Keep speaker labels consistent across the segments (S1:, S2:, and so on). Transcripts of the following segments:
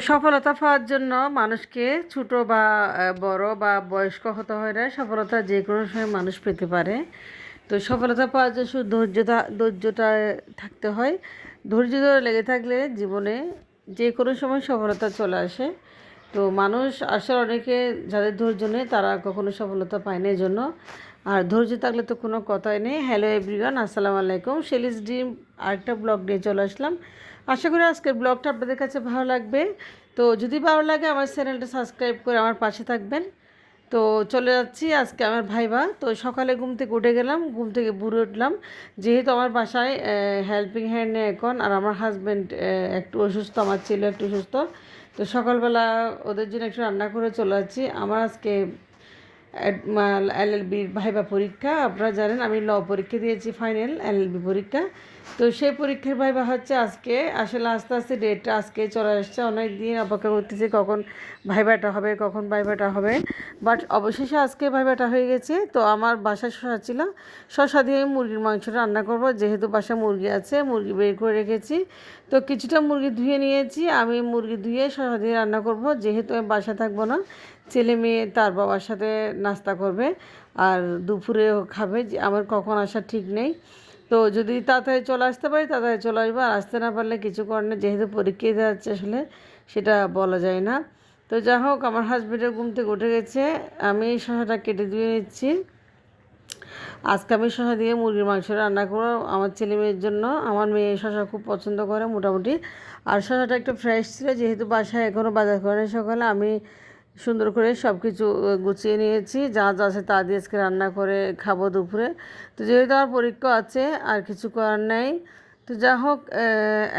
S1: সফলতা পাওয়ার জন্য মানুষকে ছোট বা বড় বা বয়স্ক হতে হয় না। সফলতা যে কোনো সময় মানুষ পেতে পারে। তো সফলতা পাওয়ার জন্য শুধু ধৈর্যটা থাকতে হয়। ধৈর্য ধরে লেগে থাকলে জীবনে যে কোনো সময় সফলতা চলে আসে। তো মানুষ আসলে অনেকে যাদের ধৈর্য নেই তারা কখনো সফলতা পায় না এই জন্য। আর ধৈর্য থাকলে তো কোনো কথাই নেই। হ্যালো এভরিওয়ান, আসসালামু আলাইকুম। শেলিস ড্রিম আরেকটা ব্লগ নিয়ে চলে আসলাম। আশা করি আজকের ব্লগটা আপনাদের কাছে ভালো লাগবে। তো যদি ভালো লাগে আমার চ্যানেলটা সাবস্ক্রাইব করে আমার পাশে থাকবেন। তো চলে যাচ্ছি আজকে আমার ভাইবা। তো সকালে ঘুম থেকে উঠে গেলাম, ঘুম থেকে বুড়ে উঠলাম। যেহেতু আমার বাসায় হেল্পিং হ্যান্ড নেই এখন, আর আমার হাজব্যান্ড একটু অসুস্থ, আমার ছেলে একটু অসুস্থ। তো সকালবেলা ওদের জন্য একটু রান্না করে চলে যাচ্ছি। আমার আজকে এলএলবির ভাইবা পরীক্ষা। আপনারা জানেন আমি ল পরীক্ষা দিয়েছি, ফাইনাল এলএলবি পরীক্ষা। তো সেই পরীক্ষার ভাইবা হচ্ছে আজকে। আসলে আস্তে আস্তে ডেটটা আজকে চলে আসছে, অনেক দিন অপেক্ষা করতেছি কখন ভাইবাটা হবে, কখন ভাইবাটা হবে। বাট অবশেষে আজকে ভাইবাটা হয়ে গেছে। তো আমার বাসায় শশা ছিল, শশা দিয়ে আমি মুরগির মাংসটা রান্না করব। যেহেতু বাসায় মুরগি আছে, মুরগি বের করে রেখেছি। তো কিছুটা মুরগি ধুয়ে নিয়েছি, আমি মুরগি ধুয়ে শশা দিয়ে রান্না করব। যেহেতু আমি বাসায় থাকবো না, ছেলে মেয়ে তার বাবার সাথে নাস্তা করবে আর দুপুরেও খাবে। যে আমার কখন আসার ঠিক নেই। তো যদি তাড়াতাড়ি চলে আসতে পারি তাড়াতাড়ি চলে আসবো, আর আসতে না পারলে কিছু করার নেই। যেহেতু পরীক্ষা দিতে যাচ্ছে আসলে সেটা বলা যায় না। তো যাই হোক, আমার হাজবেন্ডের ঘুম থেকে উঠে গেছে, আমি শসাটা কেটে ধুয়ে নিচ্ছি। আজকে আমি শসা দিয়ে মুরগির মাংস রান্না করবো আমার ছেলে মেয়ের জন্য। আমার মেয়ে শসা খুব পছন্দ করে মোটামুটি। আর শসাটা একটু ফ্রেশ ছিল, যেহেতু বাসায় এখনও বাজার করে সকালে আমি সুন্দর করে সব কিছু গুছিয়ে নিয়েছি। যা যা আছে তা দিয়ে আজকে রান্না করে খাবো দুপুরে। তো যেহেতু আমার পরীক্ষা আছে আর কিছু করার নেই। তো যা হোক,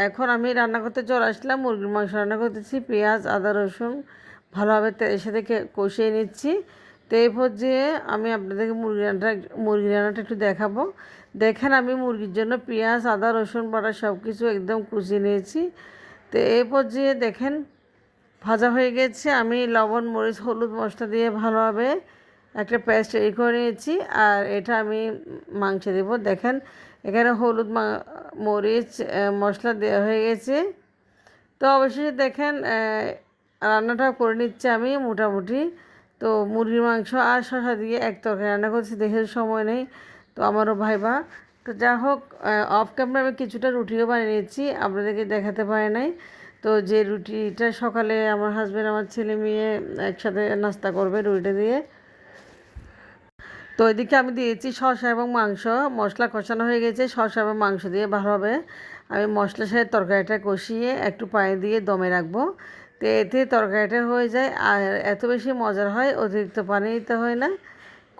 S1: এখন আমি রান্না করতে চলে আসলাম, মুরগির মাংস রান্না করতেছি। পেঁয়াজ আদা রসুন ভালোভাবে তেলের সাথে কষিয়ে নিচ্ছি। তো এই পর্যায়ে আমি আপনাদেরকে মুরগি রান্নাটা একটু দেখাবো। দেখেন আমি মুরগির জন্য পেঁয়াজ আদা রসুন বাটা সব কিছু একদম কুচিয়ে নিয়েছি। তো এই পর্যায়ে দেখেন ভাজা হয়ে গেছে। আমি লবণ মরিচ হলুদ মশলা দিয়ে ভালোভাবে একটা পেস্ট রেডি করে নিয়েছি। আর এটা আমি মাংসে দেব। দেখেন এখানে হলুদ মরিচ মশলা দেওয়া হয়ে গেছে। তো অবশেষে দেখেন রান্নাটা করে নিচ্ছে আমি মোটামুটি। তো মুরগির মাংস আর শসা দিয়ে এক তরকারি রান্না করছি, দেখে সময় নেই। তো আমারও ভাইবা। তো যা হোক, অফ ক্যামেরা আমি কিছুটা রুটিও বানিয়ে নিয়েছি, আপনাদেরকে দেখাতে পারি নাই। তো যে রুটিটা সকালে আমার হাজব্যান্ড আমার ছেলে মেয়ে একসাথে নাস্তা করবে রুটিটা দিয়ে। তো এদিকে আমি দিয়েছি শসা এবং মাংস, মশলা কষানো হয়ে গেছে। শসা এবং মাংস দিয়ে ভালোভাবে আমি মশলার সাথে তরকারিটা কষিয়ে একটু পানি দিয়ে দমে রাখবো। তো এতে তরকারিটা হয়ে যায় আর এত বেশি মজার হয়, অতিরিক্ত পানি দিতে হয় না,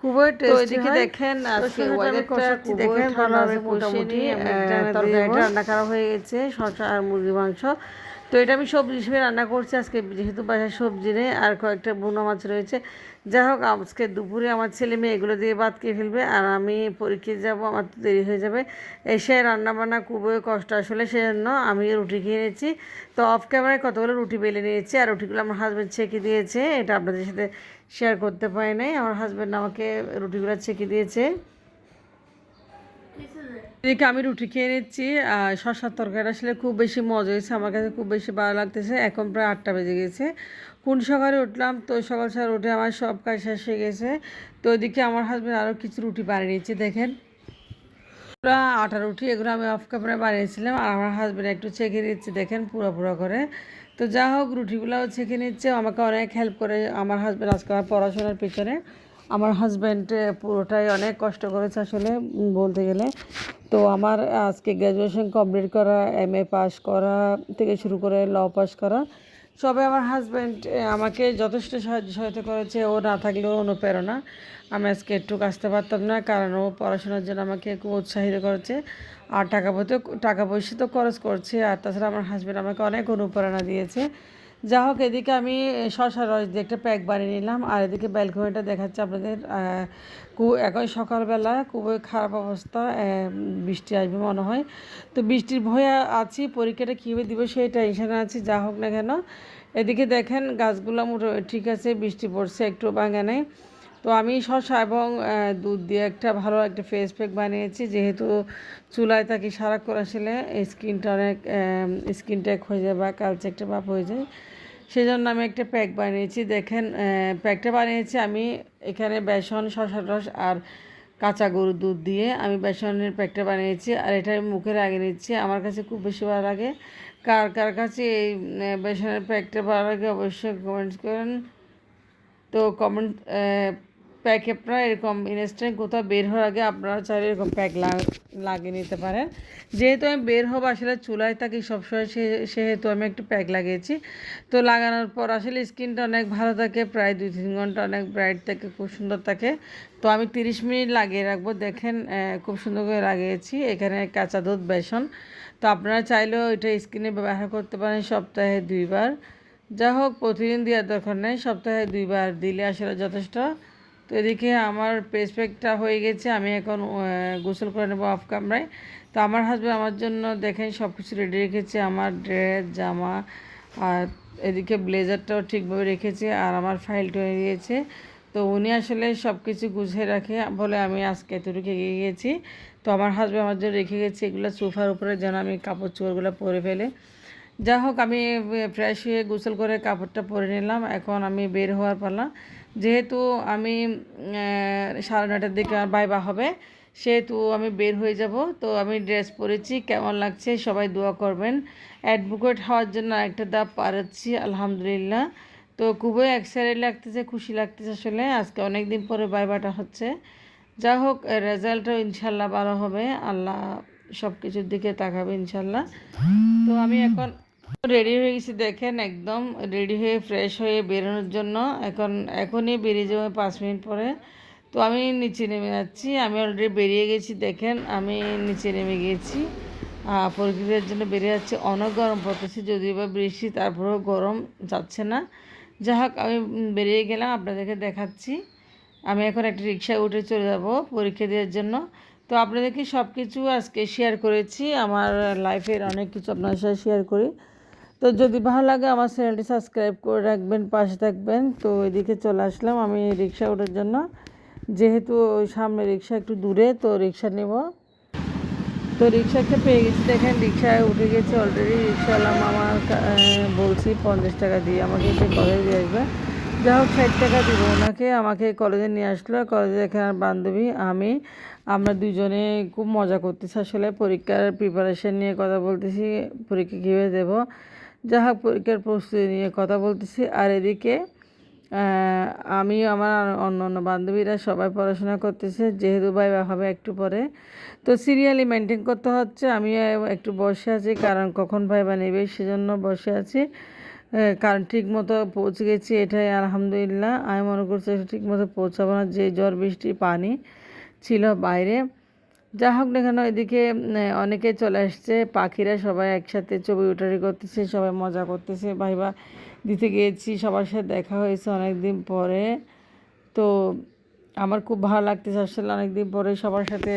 S1: খুবই টেস্টি হয়। দেখেন আজকে ওয়েদারটা খুবই ঠান্ডা, মোটামুটি তরকারিটা রান্না করা হয়ে গেছে, শসা আর মুরগি মাংস। তো এটা আমি সবজি হিসেবে রান্না করছি আজকে, যেহেতু বাসায় সবজি নেই আর কয়েকটা বুনো মাছ রয়েছে। যাই হোক, আজকে দুপুরে আমার ছেলে মেয়ে এগুলো দিয়ে ভাত খেয়ে ফেলবে আর আমি পরীক্ষায় যাব, আমার তো দেরি হয়ে যাবে। এসে রান্নাবান্না খুবই কষ্ট আসলে, সেজন্য আমি রুটি খেয়ে নিয়েছি। তো অফ ক্যামেরায় কতগুলো রুটি বেলে নিয়েছি আর রুটিগুলো আমার হাজব্যান্ড ছেঁকে দিয়েছে, এটা আপনাদের সাথে শেয়ার করতে পারি নাই। আমার হাজব্যান্ড আমাকে রুটিগুলো ছেঁকে দিয়েছে। এদিকে আমি রুটি খেয়ে নিচ্ছি। শসার তরকারি আসলে খুব বেশি মজা হয়েছে, আমার কাছে খুব বেশি ভালো লাগতেছে। এখন প্রায় 8টা বেজে গেছে, কোন সকালে উঠলাম। তো সকাল সকাল উঠে আমার সব কাজ শেষ হয়ে গেছে। তো ওইদিকে আমার হাজব্যান্ড আরও কিছু রুটি বানিয়ে নিচ্ছে। দেখেন পুরো আটা রুটি, এগুলো আমি অফ ক্যামেরায় বানিয়েছিলাম আর আমার হাজব্যান্ড একটু ছেঁকে দিচ্ছে দেখেন পুরো পুরো করে। তো যা হোক, রুটিগুলোও ছেঁকে নিচ্ছে, আমাকে অনেক হেল্প করে আমার হাজব্যান্ড আজকে আমার পড়াশোনার পিছনে। আমার হাজব্যান্ড পুরোটাই অনেক কষ্ট করেছে আসলে বলতে গেলে। তো আমার আজকে গ্র্যাজুয়েশন কমপ্লিট করা, এমএ পাস করা থেকে শুরু করে ল পাস করা সবে আমার হাজব্যান্ড আমাকে যথেষ্ট সহায়তা করেছে। ও না থাকলেও অনুপ্রেরণা, আমি আজকে একটু আসতে পারতাম না, কারণ ও পড়াশোনার জন্য আমাকে খুব উৎসাহিত করেছে। আর টাকা পয়সা তো খরচ করছে, আর তাছাড়া আমার হাজব্যান্ড আমাকে অনেক অনুপ্রেরণা দিয়েছে। যা হোক, এদিকে আমি শসার রস দিয়ে একটা প্যাক বানিয়ে নিলাম আর এদিকে ব্যালকনিটা দেখাচ্ছে আপনাদের। এখন সকালবেলা খুবই খারাপ অবস্থা, বৃষ্টি আসবে মনে হয়। তো বৃষ্টির ভয়ে আছি, পরীক্ষাটা কীভাবে দিব সেই টেনশনে আছি। যা হোক না কেন, এদিকে দেখেন গাছগুলো মোটামুটি ঠিক আছে, বৃষ্টি পড়ছে, একটু ভাঙা নেই। তো আমি শসা এবং দুধ দিয়ে একটা ভালো একটা ফেস প্যাক বানিয়েছি। যেহেতু চুলায় থাকি সারাক্ষণ আসলে স্কিনটা অনেক স্কিন ট্যাক হয়ে যায় বা কালচে একটা ভাব হয়ে যায়, সেজন্য আমি একটা প্যাক বানিয়েছি। দেখেন প্যাকটা বানিয়েছি আমি এখানে বেসন, শসার রস আর কাঁচা গরুর দুধ দিয়ে আমি বেসনের প্যাকটা বানিয়েছি। আর এটা আমি মুখে লাগিয়ে নিচ্ছি। আমার কাছে খুব বেশি ভালো লাগে। কার কার কাছে এই বেসনের প্যাকটা ভালো লাগে অবশ্যই কমেন্টস করেন। তো কমেন্ট প্যাক আপনারা এরকম ইনস্ট্যান্ট কোথাও বের হওয়ার আগে আপনারা চাইলে এরকম প্যাক লাগিয়ে নিতে পারেন। যেহেতু আমি বের হবো আসলে চুলায় থাকি সবসময়, সেহেতু আমি একটু প্যাক লাগিয়েছি। তো লাগানোর পর আসলে স্কিনটা অনেক ভালো থাকে, প্রায় 2-3 ঘন্টা অনেক ব্রাইট থাকে, খুব সুন্দর থাকে। তো আমি 30 মিনিট লাগিয়ে রাখবো। দেখেন খুব সুন্দর করে লাগিয়েছি। এখানে কাঁচা দুধ, বেসন। তো আপনারা চাইলেও এটা স্কিনে ব্যবহার করতে পারেন সপ্তাহে 2 বার। যা হোক প্রতিদিন দেওয়ার দরকার নেই, সপ্তাহে 2 বার দিলে আসলে যথেষ্ট। তো এদিকে আমার ফেস প্যাকটা হয়ে গেছে। আমি এখন গোসল করে নেবো অফ ক্যামেরায়। তো আমার হাজব্যান্ড আমার জন্য দেখেন সব কিছু রেডি রেখেছে, আমার ড্রেস, জামা, আর এদিকে ব্লেজারটাও ঠিকভাবে রেখেছে, আর আমার ফাইলটা হয়ে গিয়েছে। তো উনি আসলে সব কিছু গুছিয়ে রাখে বলে আমি আজকে এতটুকু এগিয়ে গিয়েছি। তো আমার হাজব্যান্ড আমার জন্য রেখে গেছে এগুলো সোফার উপরে, যেন আমি কাপড় চোপড়গুলো পরে ফেলে। যা হোক আমি ফ্রেশ হয়ে গোসল করে কাপড়টা পরে নিলাম। এখন আমি বের হওয়ার পালা। যেহেতু আমি 9:30টার দিকে আমার ভাইবা হবে, সেহেতু আমি বের হয়ে যাব। তো আমি ড্রেস পরেছি, কেমন লাগছে সবাই দোয়া করবেন। অ্যাডভোকেট হওয়ার জন্য একটা ধাপ পারাচ্ছি আলহামদুলিল্লাহ। তো খুবই এক্সাইটেড লাগতেছে, খুশি লাগতেছে আসলে। আজকে অনেক দিন পরে ভাইবাটা হচ্ছে। যা হোক রেজাল্টও ইনশাল্লাহ ভালো হবে, আল্লাহ সব কিছুর দিকে তাকাবে ইনশাল্লাহ। তো আমি এখন রেডি হয়ে গেছি। দেখেন একদম রেডি হয়ে ফ্রেশ হয়ে বেরোনোর জন্য। এখনই বেরিয়ে যাবো 5 মিনিট পরে। তো আমি নিচে নেমে যাচ্ছি। আমি অলরেডি বেরিয়ে গেছি। দেখেন আমি নিচে নেমে গিয়েছি, পরীক্ষার জন্য বেরিয়ে যাচ্ছি। অনেক গরম পড়তেছে, যদিও বা বৃষ্টি, তারপরেও গরম যাচ্ছে না। যা হোক আমি বেরিয়ে গেলাম, আপনাদেরকে দেখাচ্ছি। আমি এখন একটা রিক্সায় উঠে চলে যাব পরীক্ষা দেওয়ার জন্য। তো আপনাদেরকে সব কিছু আজকে শেয়ার করেছি, আমার লাইফের অনেক কিছু আপনার সাথে শেয়ার করি। তো যদি ভালো লাগে আমার চ্যানেলটি সাবস্ক্রাইব করে রাখবেন, পাশে থাকবেন। তো এদিকে চলে আসলাম আমি রিক্সা ওঠার জন্য। যেহেতু ওই সামনে রিক্সা একটু দূরে, তো রিক্সা নেব। তো রিক্সাকে পেয়ে গেছি। দেখেন রিক্সায় উঠে গেছি অলরেডি। রিক্সাওয়ালা মামার বলছি 50 টাকা দিয়ে আমাকে সে কলেজে দিয়ে আসবে। যা হোক 60 টাকা দিব ওনাকে, আমাকে কলেজে নিয়ে আসলো। কলেজে এখানে বান্ধবী আমরা দুজনে খুব মজা করতেছি আসলে। পরীক্ষার প্রিপারেশন নিয়ে কথা বলতেছি, পরীক্ষা কীভাবে দেবো। যা হোক পরীক্ষার প্রস্তুতি নিয়ে কথা বলতেছি। আর এদিকে আমি আমার অন্য অন্য বান্ধবীরা সবাই পড়াশোনা করতেছে, যেহেতু ভাইবা হবে একটু পরে। তো সিরিয়ালি মেনটেন করতে হচ্ছে। আমি একটু বসে আছি, কারণ কখন ভাইবা নেবে সেজন্য বসে আছি। কারণ ঠিক মতো পৌঁছে গেছি, এটাই আলহামদুলিল্লাহ। আমি মনে করছি ঠিক মতো পৌঁছাবো না, যে ঝড় বৃষ্টি পানি ছিল বাইরে। যা হোক না কেন এদিকে অনেকে চলে আসছে, পাখিরা সবাই একসাথে ছবি উঠারি করতেছে, সবাই মজা করতেছে। ভাইবা দিতে গিয়েছি, সবার সাথে দেখা হয়েছে অনেক দিন পরে। তো আমার খুব ভালো লাগতেছে আসলে, অনেক দিন পরে সবার সাথে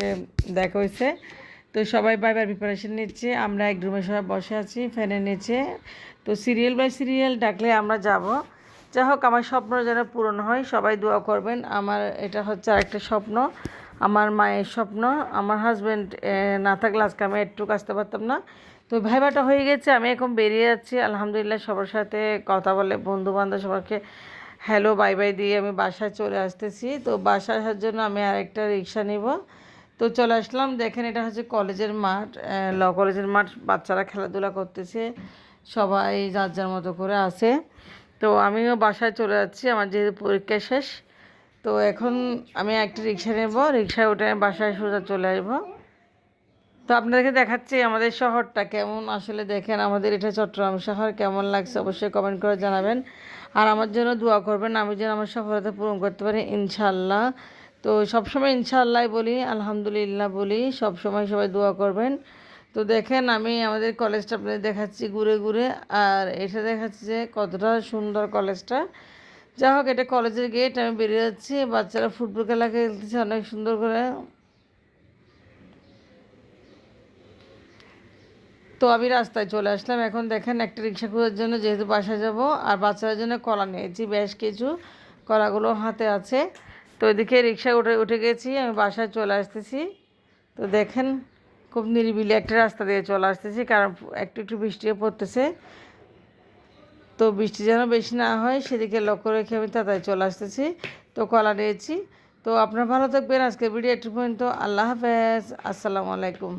S1: দেখা হয়েছে। তো সবাই ভাইবার প্রিপারেশন নিচ্ছে, আমরা এক রুমে সবাই বসে আছি ফ্যানের নিচে। তো সিরিয়াল বাই সিরিয়াল ডাকলে আমরা যাব। যা হোক আমার স্বপ্ন যেন পূরণ হয়, সবাই দোয়া করবেন। আমার এটা হচ্ছে আরেকটা স্বপ্ন, আমার মায়ের স্বপ্ন। আমার হাজব্যান্ড না থাকলে আজকে আমি একটু আসতে পারতাম না। তো ভাইবাটা হয়ে গেছে, আমি এখন বেরিয়ে যাচ্ছি আলহামদুলিল্লাহ। সবার সাথে কথা বলে, বন্ধু বান্ধব সবাইকে হ্যালো বাই বাই দিয়ে আমি বাসায় চলে আসতেছি। তো বাসায় আসার জন্য আমি আরেকটা রিক্সা নিব। তো চলে আসলাম। দেখেন এটা হচ্ছে কলেজের মাঠ, ল কলেজের মাঠ। বাচ্চারা খেলাধুলা করতেছে, সবাই যার যার মতো করে আছে। তো আমিও বাসায় চলে যাচ্ছি, আমার যেহেতু পরীক্ষা শেষ। তো এখন আমি একটা রিক্সা নেব, রিক্সায় উঠে আমি বাসায় সোজা চলে আসবো। তো আপনাদেরকে দেখাচ্ছি আমাদের শহরটা কেমন আসলে। দেখেন আমাদের এটা চট্টগ্রাম শহর, কেমন লাগছে অবশ্যই কমেন্ট করে জানাবেন। আর আমার জন্য দোয়া করবেন, আমি যেন আমার সফলতা পূরণ করতে পারি ইনশাল্লাহ। তো সবসময় ইনশাল্লাহ বলি, আলহামদুলিল্লাহ বলি, সবসময় সবাই দোয়া করবেন। তো দেখেন আমি আমাদের কলেজটা আপনাদের দেখাচ্ছি ঘুরে ঘুরে। আর এটা দেখাচ্ছি যে কতটা সুন্দর কলেজটা। যা হোক এটা কলেজের গেট, আমি বেরিয়ে যাচ্ছি। বাচ্চারা ফুটবল খেলা খেলতেছে অনেক সুন্দর করে। তো আমি রাস্তায় চলে আসলাম। এখন দেখেন একটা রিক্সা খোঁজার জন্য, যেহেতু বাসায় যাব। আর বাচ্চাদের জন্য কলা নিয়েছি বেশ কিছু, কলাগুলো হাতে আছে। তো এদিকে রিক্সায় উঠে উঠে গেছি, আমি বাসায় চলে আসতেছি। তো দেখেন খুব নিরিবিলি একটা রাস্তা দিয়ে চলে আসতেছি, কারণ একটু একটু বৃষ্টিও পড়তেছে। তো বৃষ্টি যেন বেশি না হয় সেদিকে লক্ষ্য রেখে আমি তাড়াতাড়ি চলে আসতেছি। তো কলা নিয়েছি। তো আপনারা ভালো থাকবেন। আজকের ভিডিও একটু পর্যন্ত। আল্লাহ হাফেজ। আসসালামু আলাইকুম।